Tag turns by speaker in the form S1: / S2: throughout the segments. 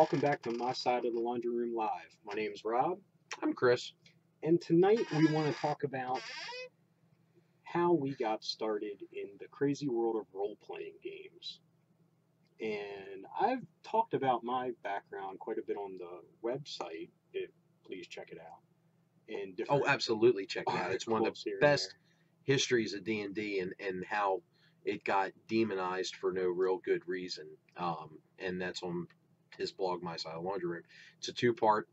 S1: welcome back to My Side of the Laundry Room Live. My name is Rob,
S2: I'm Chris.
S1: and tonight we want to talk about how we got started in the crazy world of role playing games. And I've talked about my background quite a bit on the website. Please check it out. And different
S2: Oh, absolutely, check it out. It's one of
S1: articles
S2: the
S1: here and
S2: best
S1: there.
S2: histories of D&D and how it got demonized for no real good reason. And that's on his blog, My Side of the Laundry Room. It's a two-part,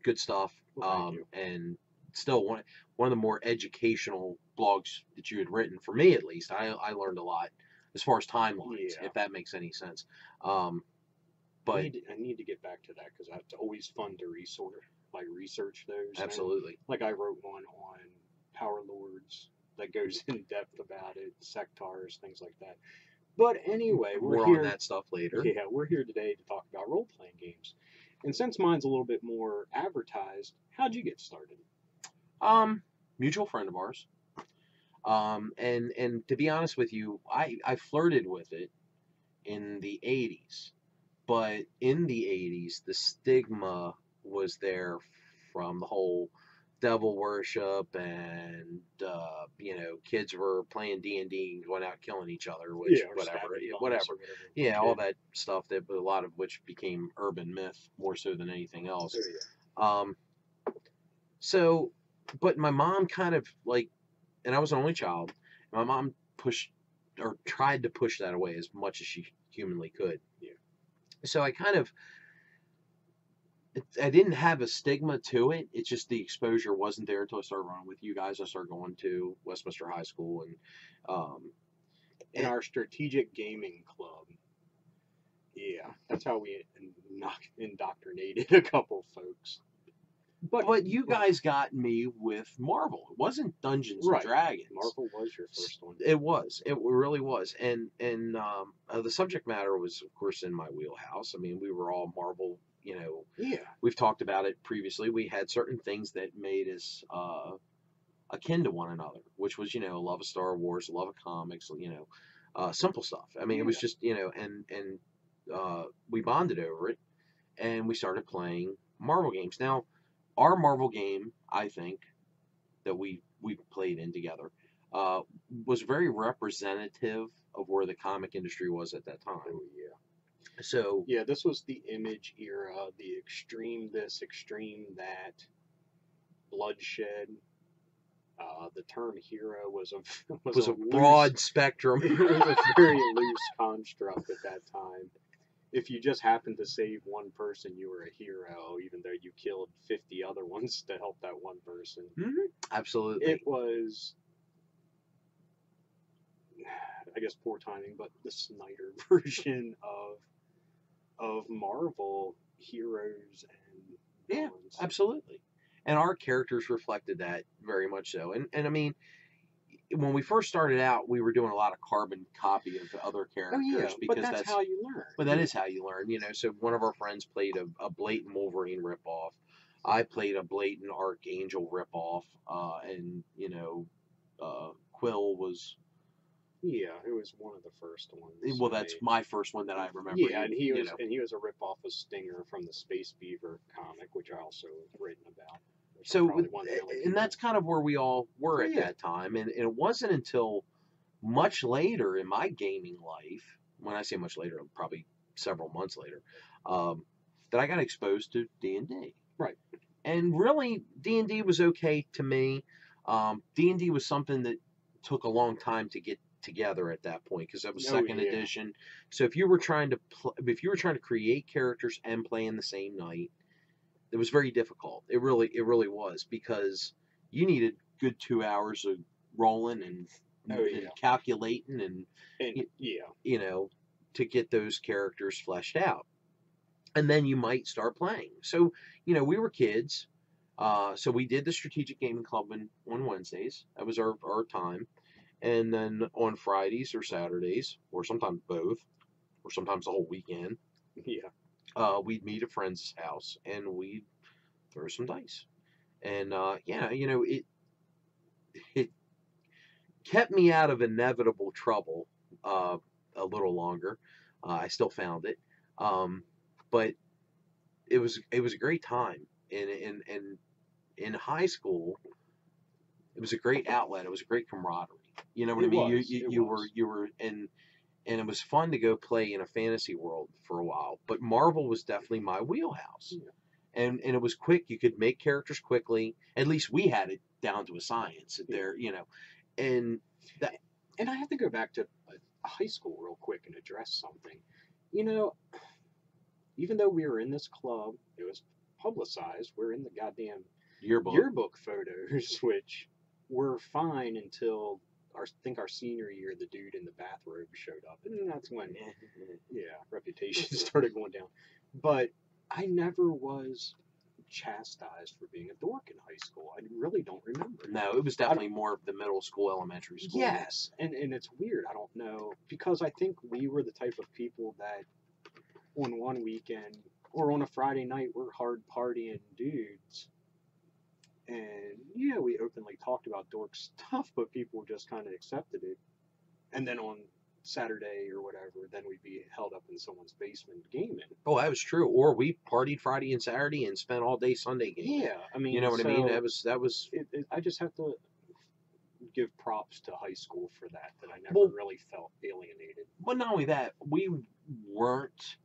S2: good stuff.
S1: Well, thank you.
S2: And still one of the more educational blogs that you had written, for me at least. I learned a lot as far as timelines,
S1: Yeah.
S2: if that makes any sense.
S1: I
S2: But
S1: need to get back to that because it's always fun to research those.
S2: absolutely.
S1: Like I wrote one on Power Lords that goes in depth about it, sectars, things like that. But anyway, we're
S2: More
S1: here.
S2: on that stuff later.
S1: Yeah, we're here today to talk about role playing games. And since mine's a little bit more advertised, how'd you get started?
S2: Mutual friend of ours. And to be honest with you, I flirted with it in the 80s, but in the 80s, the stigma was there from the whole devil worship and kids were playing D&D and going out killing each other, which
S1: Or
S2: whatever,
S1: stabbing bums
S2: whatever.
S1: or whatever.
S2: Yeah, all that stuff, that a lot of which became urban myth more so than anything else.
S1: Oh, yeah.
S2: So, but my mom kind of and I was an only child. My mom pushed or tried to push that away as much as she humanly could.
S1: Yeah.
S2: So I didn't have a stigma to it. It's just the exposure wasn't there until I started running with you guys. I started going to Westminster High School
S1: in our strategic gaming club. Yeah, that's how we indoctrinated a couple folks.
S2: But you guys got me with Marvel. It wasn't Dungeons and Dragons.
S1: Marvel was your first one.
S2: It was. It really was. And the subject matter was, of course, in my wheelhouse. I mean, we were all Marvel.
S1: Yeah.
S2: We've talked about it previously. We had certain things that made us akin to one another, which was, love of Star Wars, love of comics, simple stuff. I mean, it was just, and we bonded over it, and we started playing Marvel games. Now, our Marvel game, I think, that we played in together, was very representative of where the comic industry was at that time.
S1: Oh, yeah.
S2: So
S1: yeah, this was the Image era, the extreme this, extreme that, bloodshed. The term hero was a
S2: broad spectrum.
S1: It was a very loose construct at that time. If you just happened to save one person, you were a hero, even though you killed 50 other ones to help that one person.
S2: Mm-hmm. Absolutely.
S1: It was, I guess, poor timing, but the Snyder version of Marvel heroes and villains.
S2: Yeah, absolutely. And our characters reflected that very much so. And I mean, when we first started out, we were doing a lot of carbon copy of other characters.
S1: Oh, yeah,
S2: because
S1: but that's how you learn.
S2: But that is how you learn, So one of our friends played a blatant Wolverine ripoff. I played a blatant Archangel ripoff, and Quill was.
S1: Yeah, it was one of the first ones.
S2: Well, that's my first one that I remember.
S1: Yeah, and he was a ripoff of Stinger from the Space Beaver comic, which I also have written about.
S2: So, and that's kind of where we all were at that time, and it wasn't until much later in my gaming life, when I say much later, probably several months later, that I got exposed to D&D.
S1: Right.
S2: And really, D&D was okay to me. D&D was something that took a long time to get together at that point, because that was second edition. So if you were trying to create characters and play in the same night, it was very difficult. It really was, because you needed good 2 hours of rolling and calculating and to get those characters fleshed out. And then you might start playing. So, we were kids. So we did the Strategic Gaming Club on Wednesdays. That was our time. And then on Fridays or Saturdays, or sometimes both, or sometimes the whole weekend, we'd meet at a friend's house and we'd throw some dice. And it kept me out of inevitable trouble a little longer. I still found it, but it was a great time. In high school, it was a great outlet. It was a great camaraderie. You know what I
S1: It
S2: mean?
S1: was. It was.
S2: You were and it was fun to go play in a fantasy world for a while. But Marvel was definitely my wheelhouse.
S1: Yeah.
S2: And it was quick. You could make characters quickly. At least we had it down to a science.
S1: Yeah.
S2: There, you know, and that
S1: And I have to go back to high school real quick and address something. You know, even though we were in this club, it was publicized. We're in the goddamn
S2: yearbook.
S1: yearbook photos, which were fine until I think our senior year, the dude in the bathrobe showed up, and that's when, yeah, reputation started going down. But I never was chastised for being a dork in high school. I really don't remember.
S2: No, it was definitely more of the middle school, elementary school.
S1: Yes, and it's weird. I don't know because I think we were the type of people that on one weekend or on a Friday night we're hard partying dudes, and yeah, we openly talked about dork stuff, but people just kind of accepted it. And then on Saturday or whatever, then we'd be held up in someone's basement gaming.
S2: Oh, that was true. Or we partied Friday and Saturday and spent all day Sunday gaming.
S1: Yeah, I mean,
S2: You know what I mean?
S1: so
S2: That was.
S1: I just have to give props to high school for that. That I never
S2: Well,
S1: really felt alienated.
S2: but not only that, we weren't.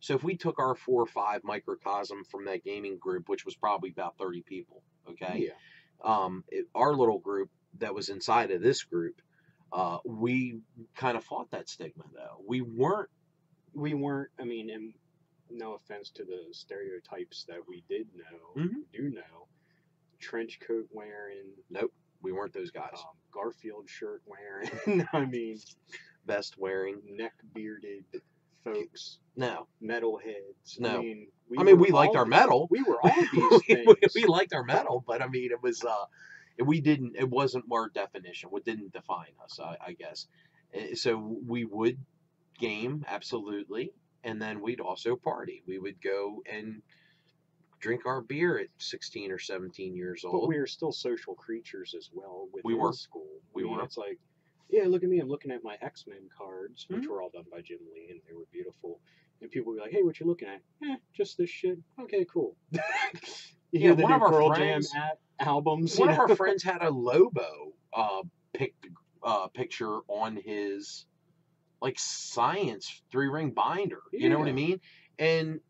S2: So if we took our 4 or 5 microcosm from that gaming group, which was probably about 30 people, okay,
S1: Yeah,
S2: our little group that was inside of this group, we kind of fought that stigma though. We weren't.
S1: we weren't. I mean, and no offense to the stereotypes that we did know, do know, trench coat wearing,
S2: Nope, we weren't those guys.
S1: Garfield shirt wearing. I mean,
S2: Vest wearing.
S1: neck bearded folks,
S2: No,
S1: metalheads.
S2: no.
S1: I mean,
S2: We liked our metal.
S1: We were all these things.
S2: We liked our metal, but I mean, it was we didn't. It wasn't our definition. What didn't define us, I guess. So we would game absolutely, and then we'd also party. We would go and drink our beer at 16 or 17 years
S1: But
S2: old.
S1: we were still social creatures as well within
S2: We were.
S1: school.
S2: We
S1: I mean,
S2: were.
S1: It's like, yeah, look at me. I'm looking at my X-Men cards, which
S2: Mhm.
S1: were all done by Jim Lee, and they were beautiful. And people would be like, hey, what you looking at? Just this shit. Okay, cool. You
S2: Yeah,
S1: hear the
S2: one
S1: new
S2: of our
S1: Pearl
S2: friends-
S1: Jam albums.
S2: One
S1: you
S2: of our
S1: know?
S2: friends had a Lobo picture on his like science 3-ring binder. You know what I
S1: Yeah.
S2: mean? And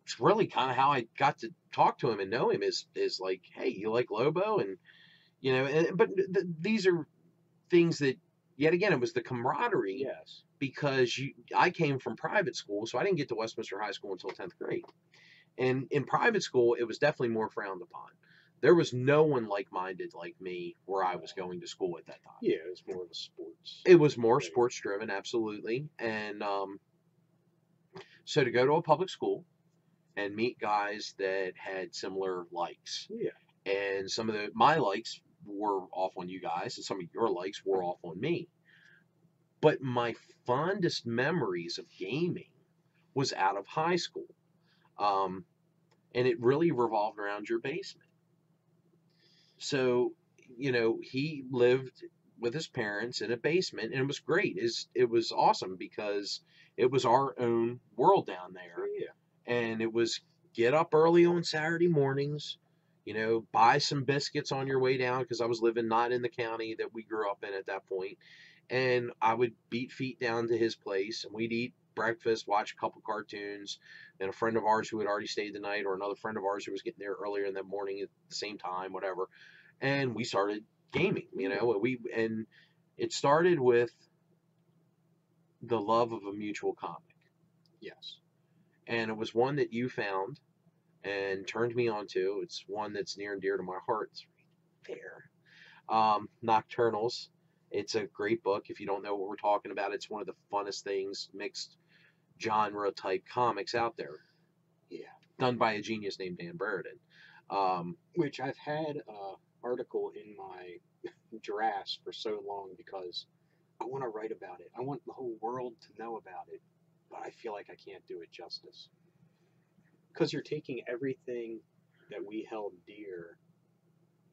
S2: it's really kind of how I got to talk to him and know him is like, hey, you like Lobo, and you know, but these are things that yet again it was the camaraderie
S1: Yes.
S2: because I came from private school, so I didn't get to Westminster High School until 10th grade, and in private school it was definitely more frowned upon. There was no one like-minded like me where I was going to school at that time.
S1: Yeah, it was more of a sports.
S2: It was more
S1: thing.
S2: sports driven, absolutely, and so to go to a public school and meet guys that had similar likes.
S1: Yeah.
S2: And some of my likes were off on you guys, and some of your likes were off on me. But my fondest memories of gaming was out of high school. And it really revolved around your basement. So, you know, he lived with his parents in a basement, and it was great. It was awesome because it was our own world down there.
S1: Yeah.
S2: And it was get up early on Saturday mornings, you know, buy some biscuits on your way down because I was living not in the county that we grew up in at that point. And I would beat feet down to his place and we'd eat breakfast, watch a couple cartoons, and a friend of ours who had already stayed the night or another friend of ours who was getting there earlier in the morning at the same time, whatever. And we started gaming, you know, and it started with the love of a mutual comic.
S1: Yes.
S2: And it was one that you found and turned me on to. It's one that's near and dear to my heart. It's right there. Nocturnals. It's a great book. If you don't know what we're talking about, it's one of the funnest things, mixed genre type comics out there.
S1: Yeah.
S2: Done by a genius named Dan Brereton.
S1: Which I've had an article in my drafts for so long because I want to write about it. I want the whole world to know about it, but I feel like I can't do it justice. Because you're taking everything that we held dear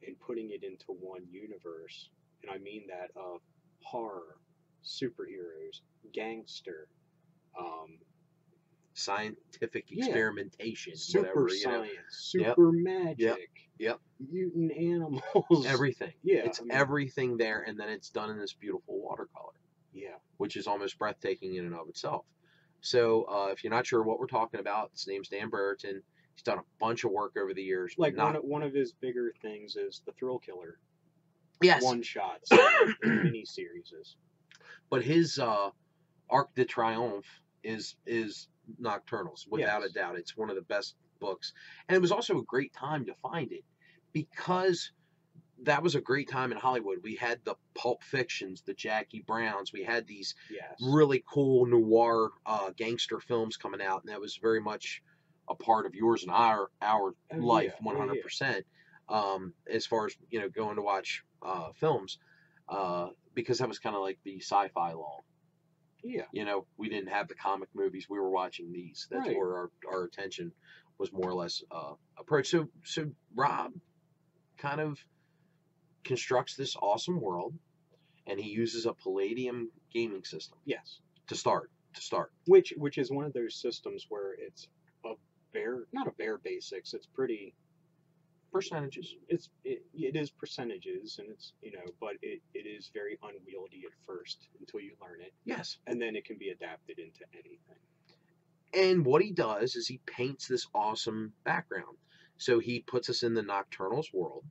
S1: and putting it into one universe. And I mean that of horror, superheroes, gangster, um,
S2: scientific
S1: Yeah.
S2: experimentation,
S1: Super
S2: whatever, you know.
S1: science,
S2: Yep.
S1: super magic,
S2: Yep.
S1: mutant animals.
S2: Everything.
S1: Yeah,
S2: It's
S1: I mean,
S2: everything there, and then it's done in this beautiful watercolor,
S1: yeah.
S2: which is almost breathtaking in and of itself. So, if you're not sure what we're talking about, his name's Dan Brereton. He's done a bunch of work over the years.
S1: Like
S2: Not
S1: one of his bigger things is the Thrill Killer
S2: yes,
S1: one shots and mini series.
S2: but his Arc de Triomphe is Nocturnals without a
S1: Yes.
S2: doubt. It's one of the best books, and it was also a great time to find it because that was a great time in Hollywood. We had the Pulp Fictions, the Jackie Browns. We had these
S1: Yes.
S2: really cool noir gangster films coming out, and that was very much a part of yours and our life,
S1: yeah.
S2: 100%. As far as going to watch films, because that was kind of like the sci-fi law.
S1: Yeah.
S2: We didn't have the comic movies. We were watching these. That's
S1: Right.
S2: where our attention was more or less approached. So Rob kind of constructs this awesome world, and he uses a Palladium gaming system
S1: Yes.
S2: to start.
S1: Which is one of those systems where it's not a bare basics. It's pretty.
S2: Percentages.
S1: It is percentages, and it's but it is very unwieldy at first until you learn it,
S2: Yes.
S1: and then it can be adapted into anything.
S2: And what he does is he paints this awesome background. So he puts us in the Nocturnals world,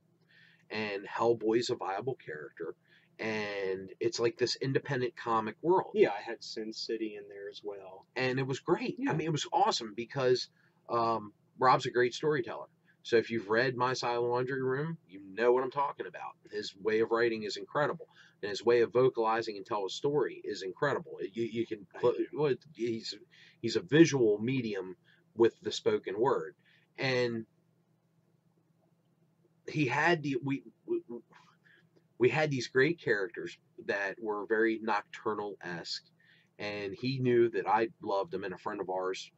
S2: and Hellboy's a viable character, and it's like this independent comic world.
S1: Yeah, I had Sin City in there as well.
S2: And it was great.
S1: Yeah.
S2: I mean, it was awesome because Rob's a great storyteller. So if you've read My Silent Laundry Room, you know what I'm talking about. His way of writing is incredible, and his way of vocalizing and tell a story is incredible. You can he's a visual medium with the spoken word, and he had we had these great characters that were very Nocturnal-esque, and he knew that I loved them, and a friend of ours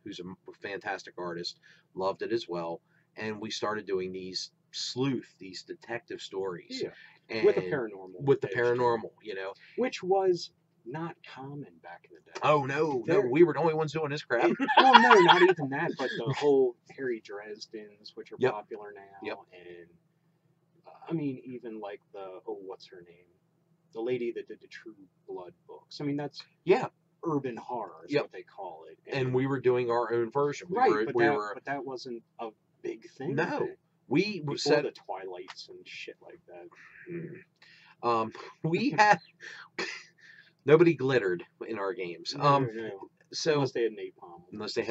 S2: who's a fantastic artist loved it as well, and we started doing these detective stories.
S1: Yeah.
S2: And
S1: With the paranormal. Which was not common back in the day.
S2: Oh, no, we were the only ones doing this crap.
S1: Well, no, not even that, but the whole Harry Dresdens, which are popular now, and I mean, even like what's her name? The lady that did the True Blood books. I mean, that's urban horror is what they call it.
S2: And we were doing our own version.
S1: But that wasn't a big thing.
S2: No.
S1: Before the Twilights and shit like that.
S2: We had nobody glittered in our games.
S1: No.
S2: So
S1: unless they had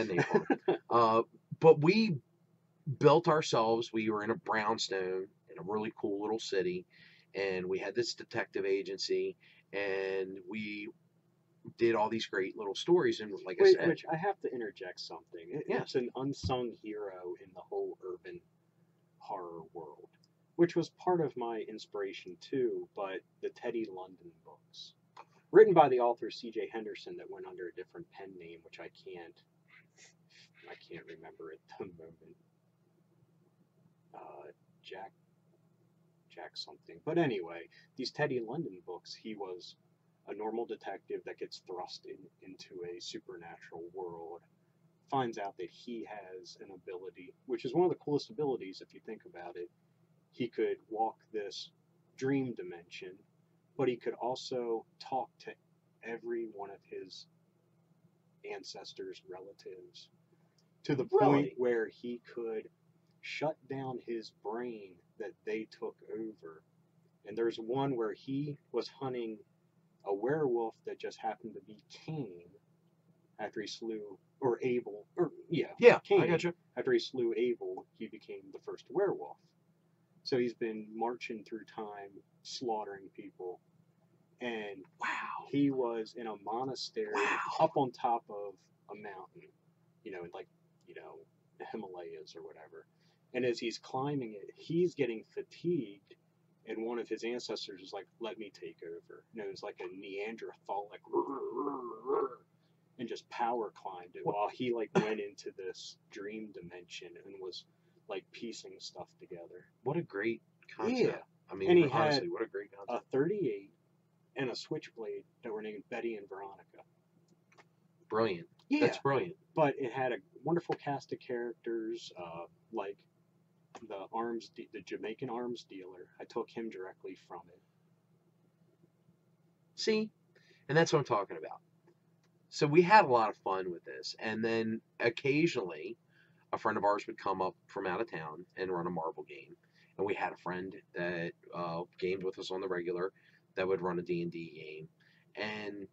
S1: napalm.
S2: But we built ourselves. We were in a brownstone in a really cool little city, and we had this detective agency, and we did all these great little stories. And like I said,
S1: which I have to interject something. It's an unsung hero in the whole urban horror world, which was part of my inspiration too. But the Teddy London books, written by the author C.J. Henderson, that went under a different pen name, which I can't remember at the moment. Jack something. But anyway, these Teddy London books, he was a normal detective that gets thrust into a supernatural world, finds out that he has an ability, which is one of the coolest abilities if you think about it. He could walk this dream dimension, but he could also talk to every one of his ancestors, relatives, to the point where he could shut down his brain that they took over. And there's one where he was hunting a werewolf that just happened to be Cain after he slew, or Abel, Cain.
S2: I gotcha.
S1: After he slew Abel, he became the first werewolf. So he's been marching through time, slaughtering people, and he was in a monastery up on top of a mountain, the Himalayas or whatever. And as he's climbing it, he's getting fatigued, and one of his ancestors is like, "Let me take over." It was like a Neanderthal, like, and just power climbed it while he went into this dream dimension and was piecing stuff together.
S2: What a great concept!
S1: Yeah.
S2: I mean,
S1: and
S2: honestly, what a great concept.
S1: A 38 and a switchblade that were named Betty and Veronica.
S2: Brilliant.
S1: Yeah,
S2: That's brilliant.
S1: but it had a wonderful cast of characters, like the Jamaican arms dealer. I took him directly from it.
S2: See, and that's what I'm talking about. So we had a lot of fun with this, and then occasionally a friend of ours would come up from out of town and run a marble game, and we had a friend that gamed with us on the regular that would run a D&D game, and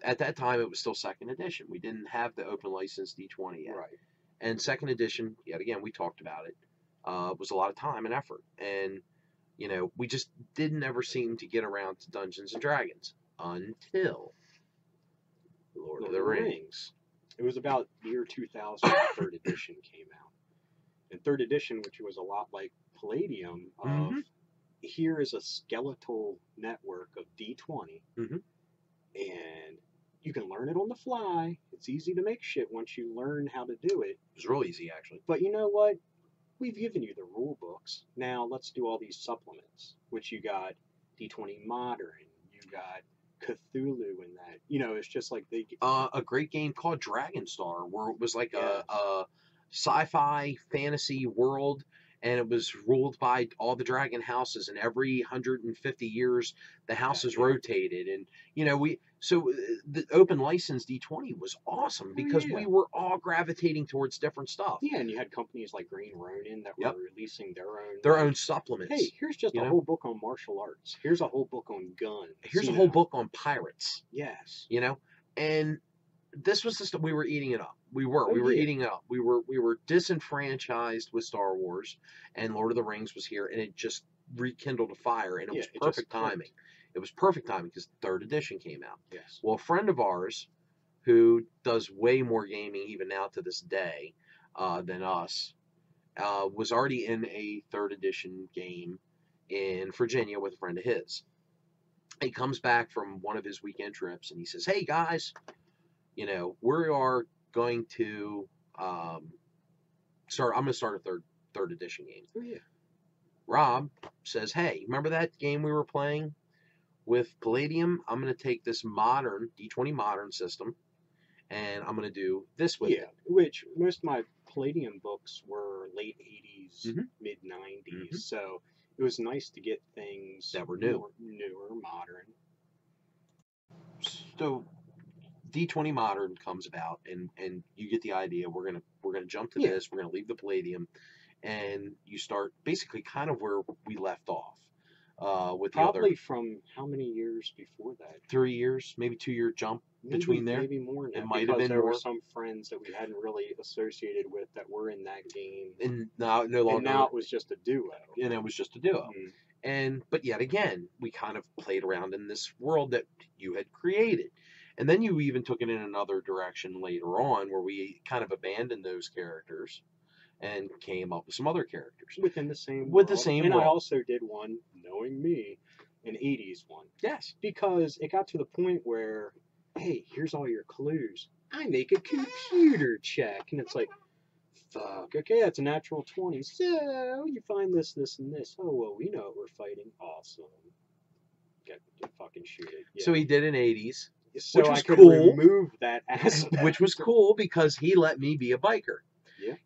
S2: at that time it was still second edition. We didn't have the open license D20 yet,
S1: Right.
S2: and second edition, yet again, we talked about it, was a lot of time and effort, and we just didn't ever seem to get around to Dungeons and Dragons until Lord of the Rings.
S1: It was about the year 2000 when third edition came out. And third edition, which was a lot like Palladium, here is a skeletal network of D20, and you can learn it on the fly. It's easy to make shit once you learn how to do it.
S2: It was real easy, actually.
S1: But you know what? We've given you the rule books. Now let's do all these supplements, which you got D20 Modern, you got Cthulhu in that. It's just like they.
S2: A great game called Dragonstar, where it was like a sci-fi fantasy world, and it was ruled by all the dragon houses, and every 150 years the houses rotated, and the open license D20 was awesome because we were all gravitating towards different stuff.
S1: Yeah, and you had companies like Green Ronin that were releasing
S2: their own supplements.
S1: Hey, here's just a whole book on martial arts. Here's a whole book on guns.
S2: Here's a whole book on pirates.
S1: Yes.
S2: And this was just we were eating it up. We were eating it up. We were disenfranchised with Star Wars, and Lord of the Rings was here, and it just rekindled a fire, and it was perfect timing. It was perfect timing because third edition came out.
S1: Yes.
S2: Well, a friend of ours who does way more gaming even now to this day than us was already in a third edition game in Virginia with a friend of his. He comes back from one of his weekend trips, and he says, "Hey guys, we are going to start. I'm going to start a third edition game."
S1: Oh yeah.
S2: Rob says, "Hey, remember that game we were playing with Palladium? I'm going to take this modern D20 modern system, and I'm going to do this with it."
S1: Which most of my Palladium books were late 80s, mid 90s, so it was nice to get things
S2: that were newer,
S1: modern.
S2: So D20 Modern comes about, and you get the idea. We're gonna jump to this. We're gonna leave the Palladium, and you start basically kind of where we left off. With
S1: probably from how many years before that?
S2: 3 years, maybe 2-year jump between there.
S1: Maybe more. Now,
S2: it might have been
S1: there
S2: more.
S1: Were some friends that we hadn't really associated with that were in that game,
S2: and now no longer.
S1: And now it was just a duo.
S2: And it was just a duo. But yet again, we kind of played around in this world that you had created. And then you even took it in another direction later on where we kind of abandoned those characters and came up with some other characters.
S1: Within the same
S2: world.
S1: And I also did one, knowing me, an 80s one.
S2: Yes.
S1: Because it got to the point where, hey, here's all your clues. I make a computer check. And it's like, fuck, okay, that's a natural 20. So you find this, this, and this. Oh, well, we know what we're fighting. Awesome. Get fucking shoot it. Yeah.
S2: So he did an 80s.
S1: So
S2: which was
S1: I could
S2: cool.
S1: remove that aspect.
S2: Which was cool because he let me be a biker.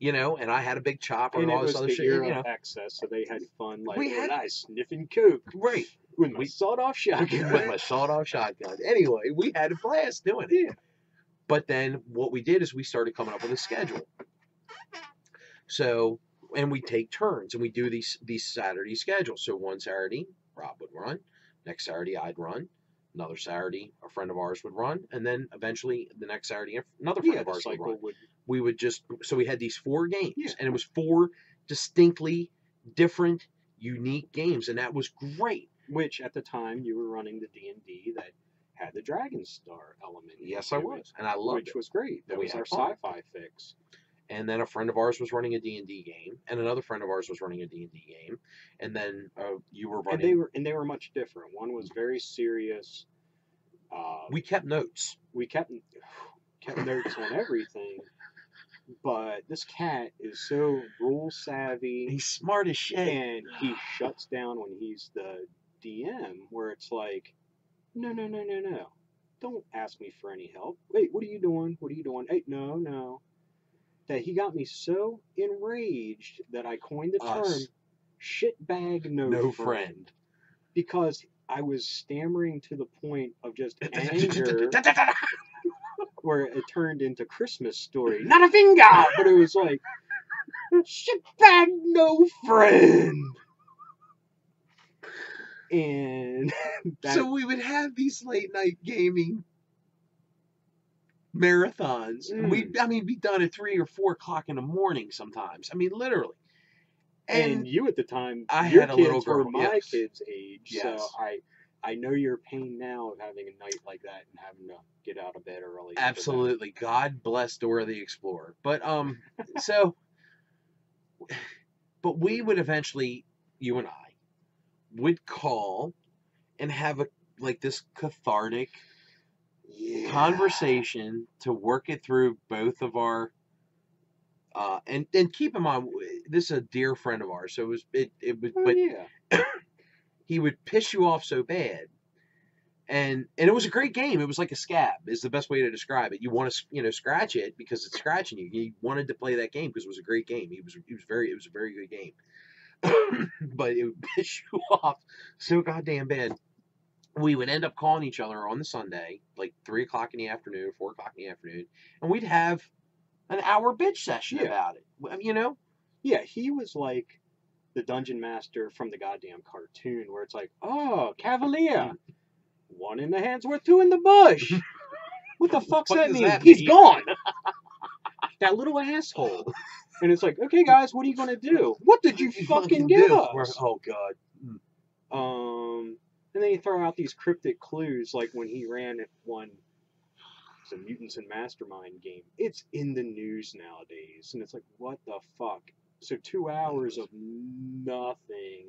S1: Yeah.
S2: And I had a big chopper and all this other shit.
S1: Of excess, so they had fun. Like, I sniffing coke.
S2: Right.
S1: With my sawed-off shotgun.
S2: With my sawed-off shotgun. Anyway, we had a blast doing it.
S1: Yeah.
S2: But then what we did is we started coming up with a schedule. So, and we take turns, and we do these Saturday schedules. So one Saturday, Rob would run. Next Saturday, I'd run. Another Saturday, a friend of ours would run, and then eventually the next Saturday, another friend of ours would run. We would so we had these 4 games, and it was 4 distinctly different, unique games, and that was great.
S1: Which at the time you were running the D&D that had the Dragonstar element.
S2: Yes, I was, and I loved it.
S1: Which was great. That was our sci-fi fix.
S2: And then a friend of ours was running a D&D game, and another friend of ours was running a D&D game, and then you were running.
S1: And they were much different. One was very serious.
S2: We kept notes.
S1: We kept notes on everything. But this cat is so rule savvy.
S2: He's smart as shit.
S1: And he shuts down when he's the DM, where it's like, no. don't ask me for any help. Wait, what are you doing? What are you doing? Hey, no, no. That he got me so enraged that I coined the term
S2: Us,
S1: shitbag no
S2: no
S1: friend
S2: friend.
S1: because I was stammering to the point of just anger where it turned into Christmas Story. Not a finger! But it was like, shitbag no friend! And that,
S2: So we would have these late night gaming marathons. I mean, be done at 3 or 4 o'clock in the morning sometimes. I mean, literally.
S1: and
S2: And
S1: you at the time,
S2: I
S1: your
S2: had a little
S1: kids were
S2: girl.
S1: my
S2: Yes,
S1: kids' age, so
S2: yes,
S1: I know your pain now of having a night like that and having to get out of bed early for them.
S2: absolutely. God bless Dora the Explorer. But so, but we would eventually, you and I, would call and have a like this cathartic
S1: Yeah.
S2: conversation to work it through both of our and keep in mind this is a dear friend of ours, so it was,
S1: Oh
S2: but
S1: yeah.
S2: he would piss you off so bad, and it was a great game. It was like a scab is the best way to describe it. You want to scratch it because it's scratching you. He wanted to play that game because it was a great game. It was a very good game, but it would piss you off so goddamn bad. We would end up calling each other on the Sunday, like 3 o'clock in the afternoon, 4 o'clock in the afternoon, and we'd have an hour bitch session
S1: Yeah.
S2: about it. You know,
S1: Yeah, he was like the dungeon master from the goddamn cartoon where it's like, oh, Cavalier. One in the hand's worth two in the bush. What the fuck's
S2: What
S1: that
S2: does
S1: mean?
S2: that
S1: He's
S2: mean?
S1: gone. That little asshole. And it's like, okay, guys, what are you gonna do? What did you fucking give us?
S2: Oh God.
S1: And then you throw out these cryptic clues, like when he ran at one, it's a Mutants and Mastermind game. It's in the news nowadays, and it's like, what the fuck? So 2 hours of nothing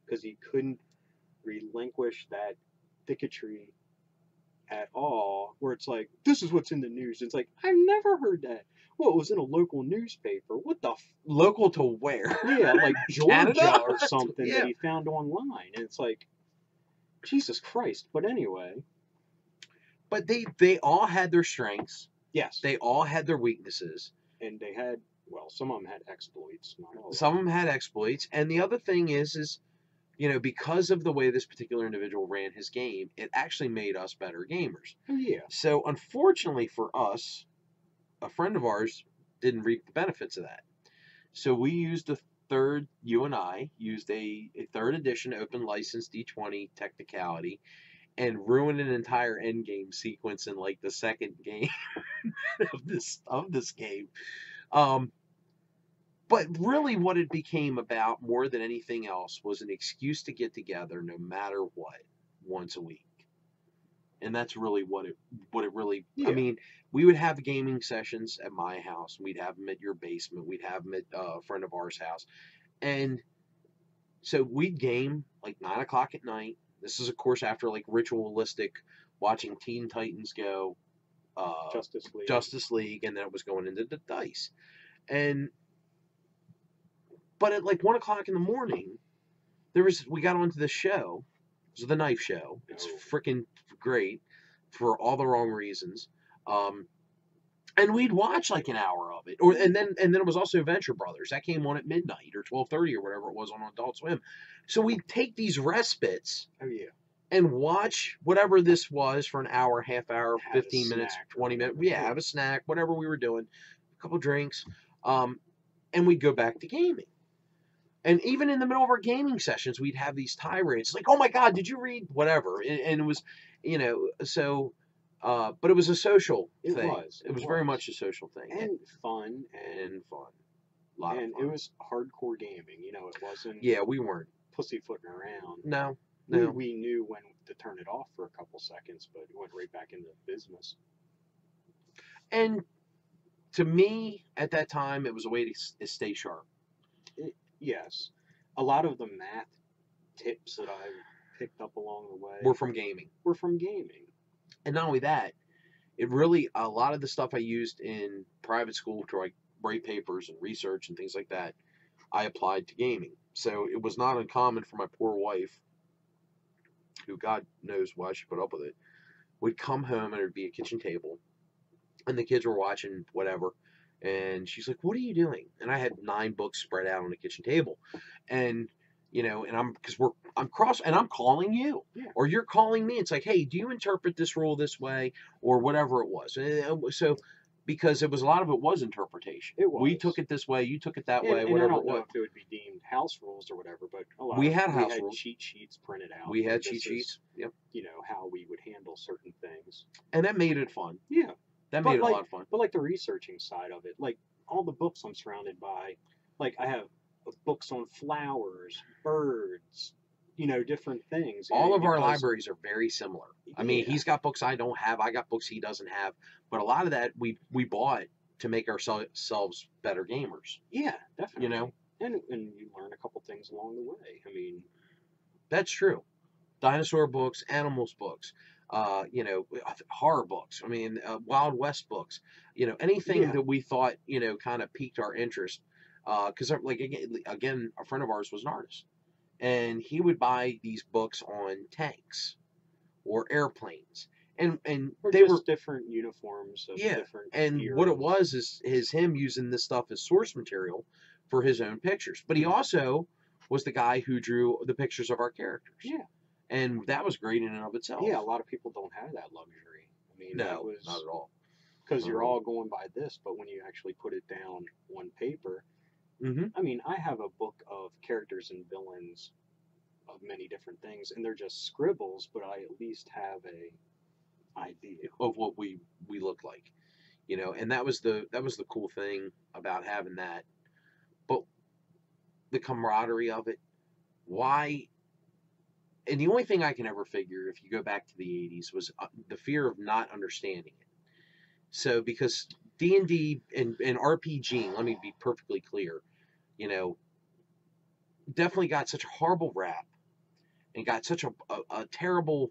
S1: because he couldn't relinquish that thicketry at all. Where it's like, this is what's in the news. It's like, I've never heard that. Well, it was in a local newspaper. What the
S2: Local to where?
S1: yeah, like Georgia
S2: Canada?
S1: or something
S2: Yeah.
S1: that he found online. And it's like, Jesus Christ. But anyway,
S2: But they all had their strengths.
S1: yes.
S2: They all had their weaknesses.
S1: And they had, well, some of them had exploits, not all of
S2: Some of them had exploits. And the other thing is because of the way this particular individual ran his game, it actually made us better gamers.
S1: Oh, yeah.
S2: So unfortunately for us, a friend of ours didn't reap the benefits of that. So we used you and I used a third edition open license D20 technicality and ruined an entire end game sequence in like the second game of this game. But really what it became about more than anything else was an excuse to get together no matter what once a week. And that's really what it really
S1: Yeah.
S2: I mean, we would have gaming sessions at my house, we'd have them at your basement, we'd have them at a friend of ours house, and so we'd game like 9 o'clock at night. This is of course after like ritualistic watching Teen Titans Go,
S1: Justice
S2: League, and then it was going into the dice. And but at like 1 o'clock in the morning, we got onto the show. It was the Knife Show. It's freaking great for all the wrong reasons. And we'd watch like an hour of it, and then it was also Venture Brothers that came on at midnight or 12:30 or whatever it was on Adult Swim. So we'd take these respites.
S1: Oh, yeah.
S2: And watch whatever this was for an hour, half hour,
S1: Have
S2: 15 minutes,
S1: snack
S2: 20 minutes.
S1: whatever.
S2: Yeah, have a snack, whatever we were doing, a couple drinks, and we'd go back to gaming. And even in the middle of our gaming sessions, we'd have these tirades like, "Oh my God, did you read whatever?" And it was, so. But it was a social thing. It was very much a social thing.
S1: And fun.
S2: And fun. A lot
S1: And
S2: of fun.
S1: it was hardcore gaming. It wasn't.
S2: Yeah, we weren't
S1: pussyfooting around.
S2: No.
S1: We knew when to turn it off for a couple seconds, but it went right back into business.
S2: And to me, at that time, it was a way to stay sharp.
S1: Yes. A lot of the math tips that I picked up along the way
S2: were from gaming.
S1: And
S2: not only that, a lot of the stuff I used in private school to write papers and research and things like that, I applied to gaming. So it was not uncommon for my poor wife, who God knows why she put up with it, would come home and there'd be a kitchen table, and the kids were watching whatever, and she's like, "What are you doing?" And I had 9 books spread out on the kitchen table, and and I'm cross, and I'm calling you,
S1: Yeah.
S2: or you're calling me. It's like, hey, do you interpret this rule this way, or whatever it was? So, because it was a lot of it was interpretation.
S1: It was.
S2: We took it this way, you took it that way,
S1: And I
S2: whatever
S1: don't
S2: it
S1: know
S2: was.
S1: if it would be deemed house rules or whatever, but
S2: We had house
S1: we had
S2: rules.
S1: cheat sheets printed out.
S2: We had
S1: This
S2: cheat
S1: is,
S2: sheets. Yep.
S1: How we would handle certain things.
S2: And that made it fun.
S1: Yeah.
S2: That
S1: But
S2: made it a
S1: like-
S2: lot of fun.
S1: But like the researching side of it, like all the books I'm surrounded by, like I have books on flowers, birds, different things.
S2: All of our
S1: because-
S2: libraries are very similar. I mean,
S1: Yeah.
S2: he's got books I don't have. I got books he doesn't have. But a lot of that we bought to make ourselves better gamers.
S1: Yeah, definitely.
S2: You know,
S1: And you learn a couple things along the way. I mean,
S2: that's true. Dinosaur books, animals books, horror books. I mean, Wild West books. Anything
S1: Yeah.
S2: that we thought kind of piqued our interest. Because like again, a friend of ours was an artist, and he would buy these books on tanks or airplanes, and
S1: or
S2: they
S1: just
S2: were.
S1: different uniforms of
S2: Yeah,
S1: different
S2: And what it
S1: heroes.
S2: was is him using this stuff as source material for his own pictures. But he also was the guy who drew the pictures of our characters.
S1: Yeah.
S2: And that was great in and of itself.
S1: Yeah, a lot of people don't have that luxury. I mean, that
S2: No,
S1: was
S2: not at all.
S1: because
S2: Not
S1: you're
S2: at all.
S1: all going by this, but when you actually put it down on paper,
S2: Mm-hmm.
S1: I mean, I have a book of characters and villains of many different things, and they're just scribbles, but I at least have a idea.
S2: Of what we look like. And that was the cool thing about having that. But the camaraderie of it, why? And the only thing I can ever figure, if you go back to the 80s, was the fear of not understanding it. So, because D&D and RPG, let me be perfectly clear, definitely got such a horrible rap and got such a terrible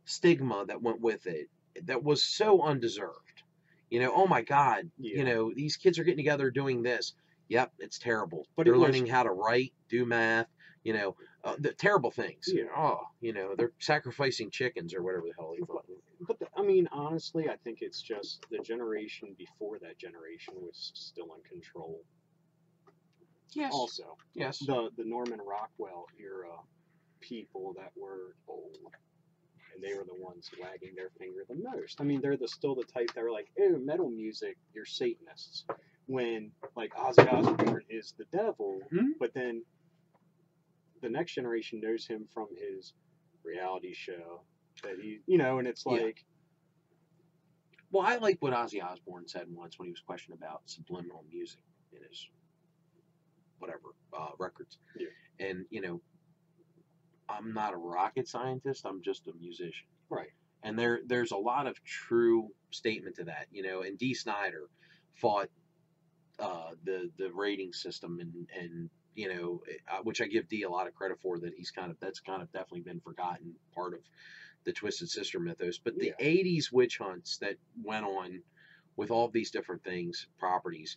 S2: stigma that went with it that was so undeserved. Oh my God,
S1: Yeah.
S2: these kids are getting together doing this. Yep, it's terrible.
S1: But
S2: They're
S1: it was-
S2: learning how to write, do math, the terrible things.
S1: Yeah.
S2: They're sacrificing chickens or whatever the hell they thought.
S1: But I mean, honestly, I think it's just the generation before that generation was still in control.
S2: Yes.
S1: Also,
S2: Yes.
S1: the Norman Rockwell era people that were old, and they were the ones wagging their finger the most. I mean, they're still the type that were like, "Oh, metal music, you're Satanists." When like Ozzy Osbourne is the devil,
S2: Hmm?
S1: but then the next generation knows him from his reality show that and it's
S2: Yeah.
S1: like,
S2: Well, I like what Ozzy Osbourne said once when he was questioned about subliminal music in his records.
S1: Yeah.
S2: And I'm not a rocket scientist. I'm just a musician.
S1: right,
S2: And there's a lot of true statement to that. And Dee Snider fought the rating system and which I give Dee a lot of credit for, that that's kind of definitely been forgotten part of the Twisted Sister mythos. But the
S1: Yeah.
S2: 80s witch hunts that went on with all these different things, properties,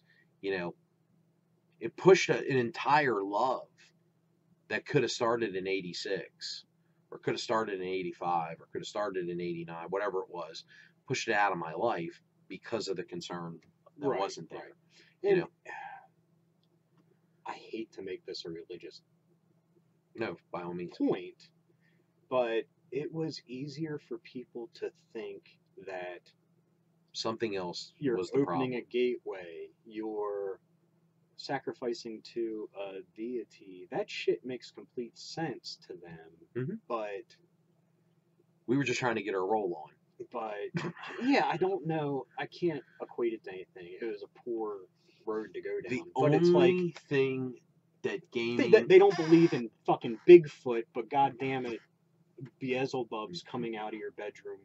S2: it pushed an entire love that could have started in 86 or could have started in 85 or could have started in 89, whatever it was, pushed it out of my life because of the concern that
S1: Right,
S2: wasn't there.
S1: right.
S2: You
S1: And
S2: know.
S1: I hate to make this a religious
S2: No, by all means.
S1: point, but it was easier for people to think that
S2: Something else
S1: you're
S2: was the
S1: opening
S2: problem.
S1: a gateway, you're sacrificing to a deity. That shit makes complete sense to them.
S2: Mhm.
S1: But
S2: We were just trying to get our roll on.
S1: yeah, I don't know. I can't equate it to anything. It was a poor road to go down.
S2: The
S1: But it's like
S2: only thing that gaming,
S1: they don't believe in fucking Bigfoot, but goddamn it, Beelzebub's coming out of your bedroom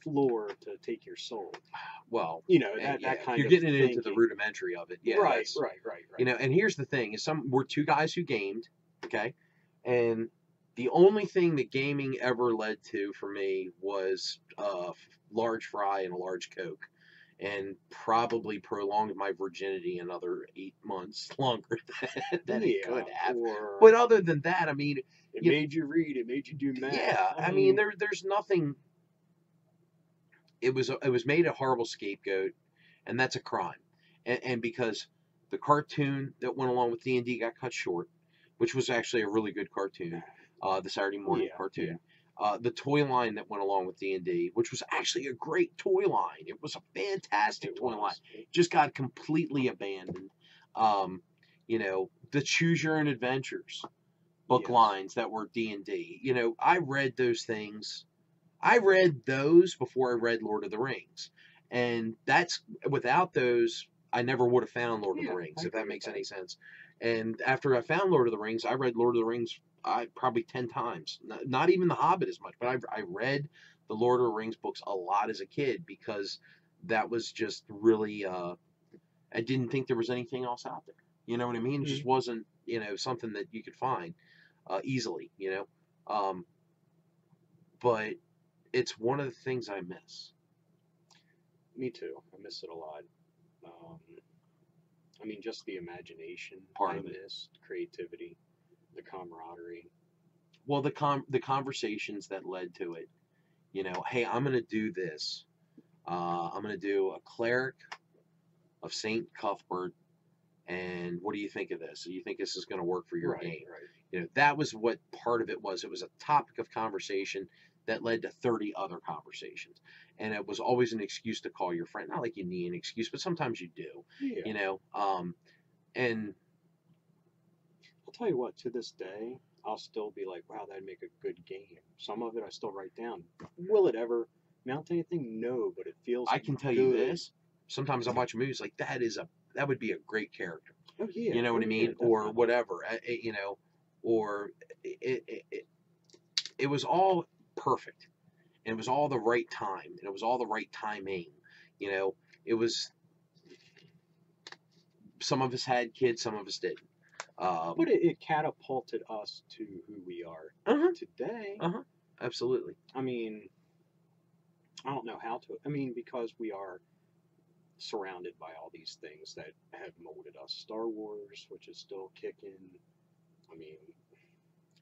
S1: floor to take your soul.
S2: well,
S1: That
S2: yeah,
S1: kind
S2: you're
S1: of
S2: getting into the
S1: thinking.
S2: rudimentary of it. Yeah,
S1: right,
S2: that's-
S1: right.
S2: And here's the thing: we're two guys who gamed, okay, and the only thing that gaming ever led to for me was a large fry and a large Coke, and probably prolonged my virginity another 8 months longer than it could have.
S1: Or
S2: But other than that, I mean,
S1: it
S2: you-
S1: made you read, it made you do math.
S2: yeah, I mean, there's nothing. it was made a horrible scapegoat, and that's a crime. And because the cartoon that went along with D&D got cut short, which was actually a really good cartoon, the Saturday morning
S1: Yeah, yeah.
S2: cartoon. The toy line that went along with D&D, which was actually a great toy line. It was a fantastic
S1: It
S2: toy line.
S1: was.
S2: Just got completely abandoned. Um, the Choose Your Own Adventures book
S1: Yes.
S2: lines that were D&D. I read those things. I read those before I read Lord of the Rings. And that's without those, I never would have found Lord of the
S1: Yeah,
S2: Rings,
S1: I
S2: if that
S1: agree with
S2: makes
S1: that.
S2: any sense. And after I found Lord of the Rings, I read Lord of the Rings probably 10 times. Not even The Hobbit as much, but I read the Lord of the Rings books a lot as a kid because that was just really, I didn't think there was anything else out there. You know what I mean? It just
S1: Mhm.
S2: wasn't, something that you could find easily, but it's one of the things I miss.
S1: Me too. I miss it a lot. Um, I mean, just the imagination
S2: Part
S1: I
S2: of it.
S1: miss, creativity, the camaraderie.
S2: Well, the conversations that led to it. Hey, I'm going to do this. I'm going to do a cleric of Saint Cuthbert, and what do you think of this? Do you think this is going to work for your
S1: Right,
S2: game?
S1: right.
S2: That was what part of it was. It was a topic of conversation that led to 30 other conversations, and it was always an excuse to call your friend. Not like you need an excuse, but sometimes you do.
S1: Yeah.
S2: And
S1: I'll tell you what, to this day, I'll still be like, wow, that'd make a good game. Some of it I still write down. Will it ever mount to anything? No, but it feels
S2: I can tell you
S1: good.
S2: this. Sometimes I watch movies like that would be a great character.
S1: Oh yeah.
S2: You know what
S1: Oh
S2: I
S1: yeah,
S2: mean? Or
S1: definitely.
S2: whatever. Or it was all perfect, and it was all the right time, and it was all the right timing. It was, some of us had kids, some of us didn't.
S1: But it catapulted us to who we are
S2: Uh-huh,
S1: today.
S2: uh-huh, absolutely.
S1: I mean, I don't know how to. I mean, because we are surrounded by all these things that have molded us. Star Wars, which is still kicking. I mean,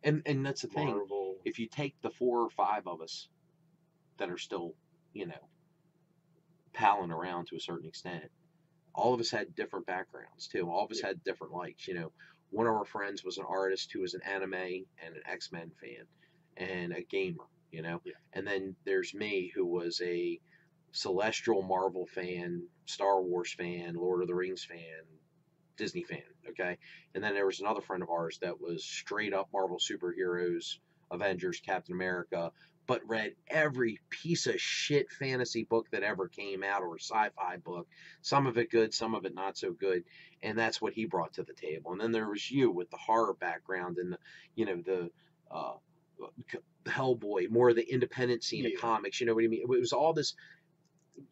S2: And that's the thing.
S1: Marvel.
S2: If you take the 4 or 5 of us that are still, you know, palling around to a certain extent, all of us had different backgrounds too. All of us
S1: Yeah.
S2: had different likes. One of our friends was an artist who was an anime and an X-Men fan and a gamer.
S1: Yeah.
S2: And then there's me who was a celestial Marvel fan, Star Wars fan, Lord of the Rings fan, Disney fan. Okay, and then there was another friend of ours that was straight up Marvel superheroes, Avengers, Captain America, but read every piece of shit fantasy book that ever came out or sci-fi book. Some of it good, some of it not so good, and that's what he brought to the table. And then there was you with the horror background and the uh, Hellboy, more of the independent scene of
S1: Yeah.
S2: comics. You know what I mean? It was all this.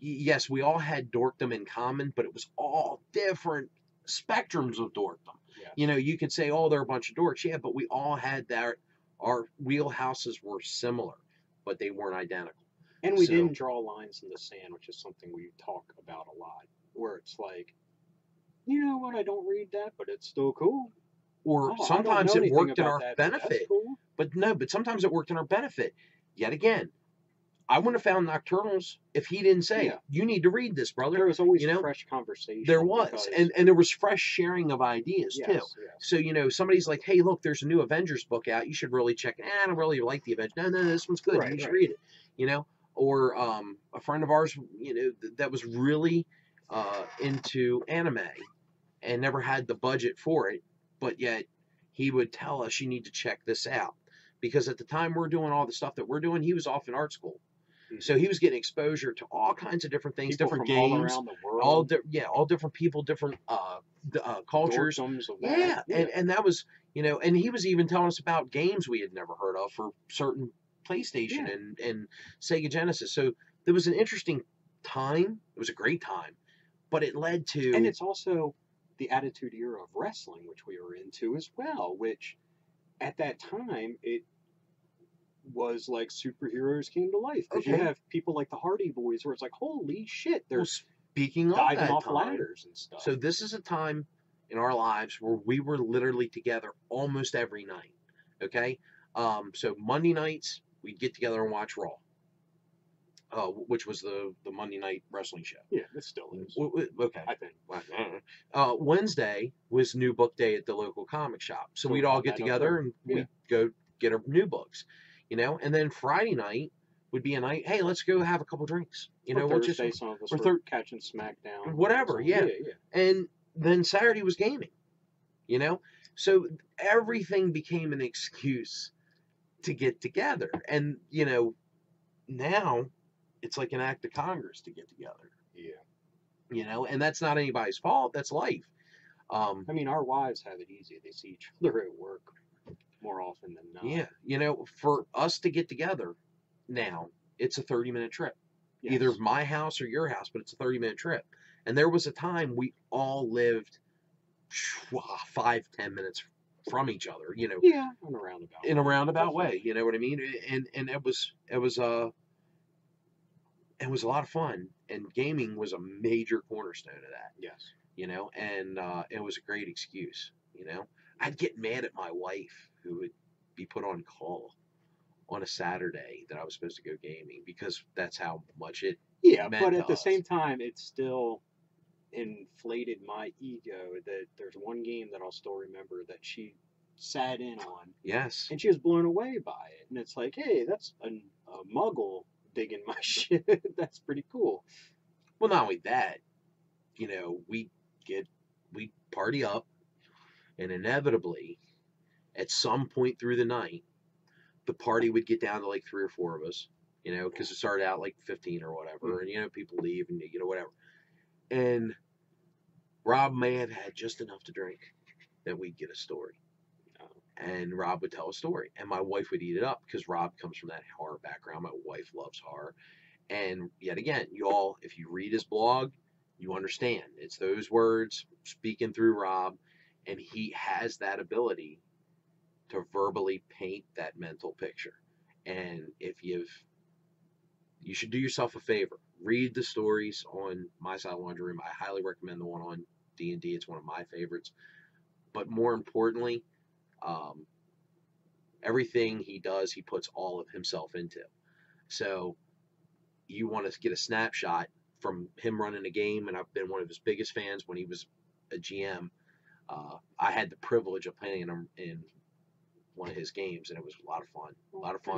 S2: Yes, we all had dorkdom in common, but it was all different spectrums of dorkdom.
S1: Yes.
S2: You could say, oh, they're a bunch of dorks. Yeah, but we all had that. Our wheelhouses were similar, but they weren't identical.
S1: And we
S2: So,
S1: didn't draw lines in the sand, which is something we talk about a lot. Where it's like, you know what? I don't read that, but it's still cool.
S2: or
S1: Oh, I don't
S2: sometimes
S1: know
S2: it
S1: anything
S2: worked in
S1: about
S2: our
S1: that, but that's
S2: benefit.
S1: cool.
S2: But sometimes it worked in our benefit. Yet again, I wouldn't have found Nocturnals if he didn't say,
S1: Yeah.
S2: you need to read this, brother.
S1: There was always
S2: You know,
S1: fresh conversation.
S2: There was,
S1: because,
S2: and there was fresh sharing of ideas too.
S1: yes, yes.
S2: So somebody's like, "Hey, look, there's a new Avengers book out. You should really check it." I don't really like the Avengers. No, this one's good.
S1: Right,
S2: You should
S1: right.
S2: read it. Or a friend of ours, that was really into anime and never had the budget for it, but yet he would tell us, "You need to check this out," because at the time we're doing all the stuff that we're doing, he was off in art school. So he was getting exposure to all kinds of different things,
S1: People
S2: different
S1: from all
S2: games,
S1: around the world.
S2: all different people, different cultures.
S1: Dorkdoms of
S2: Yeah,
S1: that.
S2: and that was, and he was even telling us about games we had never heard of for certain PlayStation
S1: Yeah.
S2: and Sega Genesis. So there was an interesting time. It was a great time, but it led to,
S1: And it's also the Attitude Era of wrestling, which we were into as well, which at that time it was like superheroes came to life because you
S2: okay.
S1: have people like the Hardy Boys where it's like, holy shit, they're
S2: Well, speaking of
S1: diving
S2: that
S1: off
S2: time,
S1: ladders and stuff.
S2: so this is a time in our lives where we were literally together almost every night. Okay, so Monday nights we'd get together and watch Raw. which was the Monday Night Wrestling show.
S1: Yeah, it still is.
S2: Okay.
S1: I think.
S2: Wednesday was new book day at the local comic shop, so we'd all get together and we'd go get our new books, and then Friday night would be a night. Hey, let's go have a couple drinks.
S1: Thursday, some of us were catching SmackDown.
S2: Whatever, yeah. And then Saturday was gaming. So everything became an excuse to get together, and now it's like an act of Congress to get together.
S1: Yeah.
S2: And that's not anybody's fault. That's life.
S1: I mean, our wives have it easy. They see each other at work more often than not.
S2: Yeah. For us to get together now, it's a 30-minute trip.
S1: Yes.
S2: Either my house or your house, but it's a 30-minute trip. And there was a time we all lived 5-10 minutes from each other,
S1: Yeah,
S2: in a roundabout way. You know what I mean? And it was a lot of fun, and gaming was a major cornerstone of that.
S1: Yes.
S2: And it was a great excuse. I'd get mad at my wife, who would be put on call on a Saturday that I was supposed to go gaming, because that's how much it meant
S1: but at
S2: to
S1: the
S2: us.
S1: same time, it still inflated my ego that there's one game that I'll still remember that she sat in on.
S2: Yes.
S1: And she was blown away by it. And it's like, hey, that's a muggle digging my shit. That's pretty cool.
S2: Well, not only that, we party up, and inevitably, at some point through the night, the party would get down to like 3 or 4 of us, because it started out like 15 or whatever, and people leave and whatever. And Rob may have had just enough to drink that we'd get a story. And Rob would tell a story, and my wife would eat it up, because Rob comes from that horror background. My wife loves horror. And yet again, if you read his blog, you understand. It's those words speaking through Rob, and he has that ability to verbally paint that mental picture. And you should do yourself a favor. Read the stories on My Side Laundry Room. I highly recommend the one on D&D. It's one of my favorites. But more importantly, everything he does, he puts all of himself into. So you want to get a snapshot from him running a game, and I've been one of his biggest fans when he was a GM. I had the privilege of playing him in one of his games, and it was a lot of fun.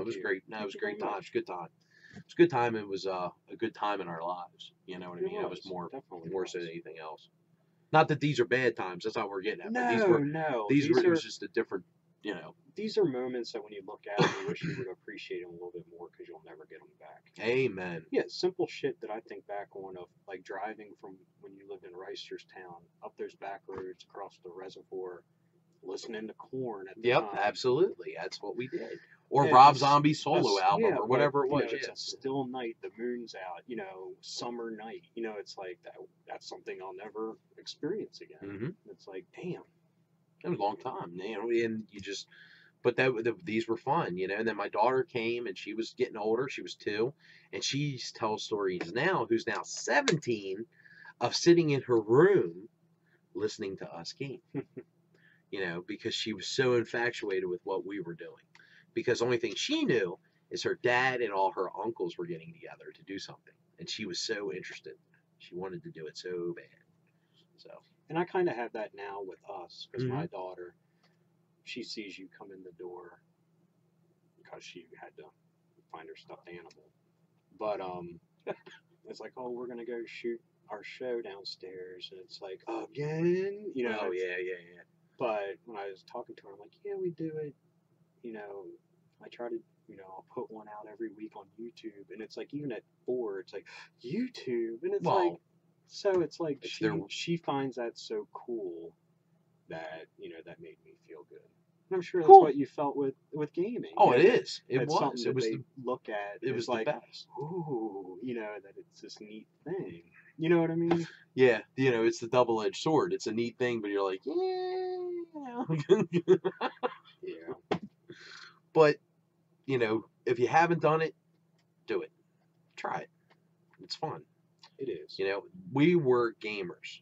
S2: It was great. No, it was a great time. It was a good time. It was a good time. It was a good time in our lives. You know what I mean? It was more so than anything else. Not that these are bad times. That's not what we're getting at.
S1: No,
S2: it was just a different,
S1: These are moments that when you look at them, you wish you would appreciate them a little bit more, because you'll never get them back.
S2: Amen.
S1: Yeah, simple shit that I think back on, of like driving from when you lived in Reisterstown up those back roads across the reservoir, listening to Korn at the time.
S2: Yep, absolutely. That's what we did. Or Rob Zombie's solo album, or whatever it was.
S1: It's a still night, the moon's out, summer night. It's like that's something I'll never experience again.
S2: Mm-hmm.
S1: It's like, damn.
S2: It was a long time, and you just, but these were fun, and then my daughter came, and she was getting older. She was 2, and she tells stories now, who's now 17, of sitting in her room listening to us game, because she was so infatuated with what we were doing. Because the only thing she knew is her dad and all her uncles were getting together to do something, and she was so interested. She wanted to do it so bad. So.
S1: And I kind of have that now with us, because my daughter, she sees you come in the door, because she had to find her stuffed animal. But it's like, oh, we're gonna go shoot our show downstairs, and it's like, again,
S2: Oh yeah.
S1: But when I was talking to her, I'm like, yeah, we do it. I try to, I'll put one out every week on YouTube, and it's like, even at 4, it's like, YouTube, and it's like, she finds that so cool that, that made me feel good. And I'm sure that's what you felt with gaming.
S2: Oh, it is. It
S1: was.
S2: It was.
S1: Look at.
S2: It was
S1: like,
S2: the best.
S1: Ooh, that it's this neat thing. You know what I mean?
S2: Yeah, it's the double-edged sword. It's a neat thing, but you're like, yeah.
S1: Yeah.
S2: But, if you haven't done it, do it. Try it. It's fun.
S1: It is.
S2: We were gamers.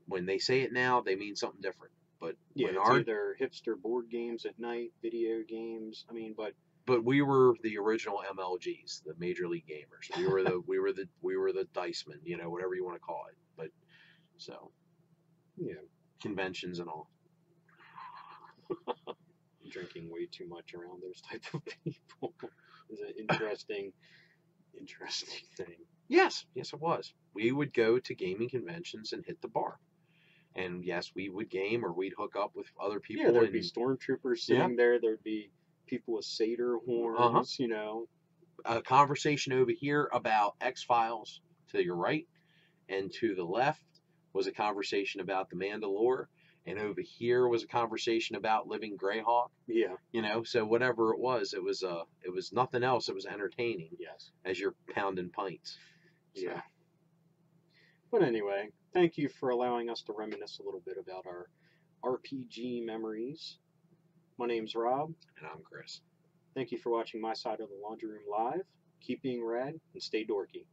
S2: When they say it now, they mean something different. But
S1: yeah, it's either hipster board games at night, video games. I mean, but
S2: but we were the original MLGs, the Major League Gamers. We were the dice men, you know, whatever you want to call it. But so
S1: Yeah.
S2: conventions and all.
S1: Drinking way too much around those type of people is an interesting thing.
S2: Yes, yes, it was. We would go to gaming conventions and hit the bar. And yes, we would game or we'd hook up with other people.
S1: Yeah, there'd
S2: and,
S1: be stormtroopers sitting there. There'd be people with satyr horns, you know.
S2: A conversation over here about X-Files to your right, and to the left was a conversation about the Mandalore, and over here was a conversation about Living Greyhawk.
S1: Yeah.
S2: You know, so whatever it was nothing else. It was entertaining.
S1: Yes.
S2: As you're pounding pints. So.
S1: Yeah. But anyway, thank you for allowing us to reminisce a little bit about our RPG memories. My name's Rob.
S2: And I'm Chris.
S1: Thank you for watching My Side of the Laundry Room Live. Keep being rad and stay dorky.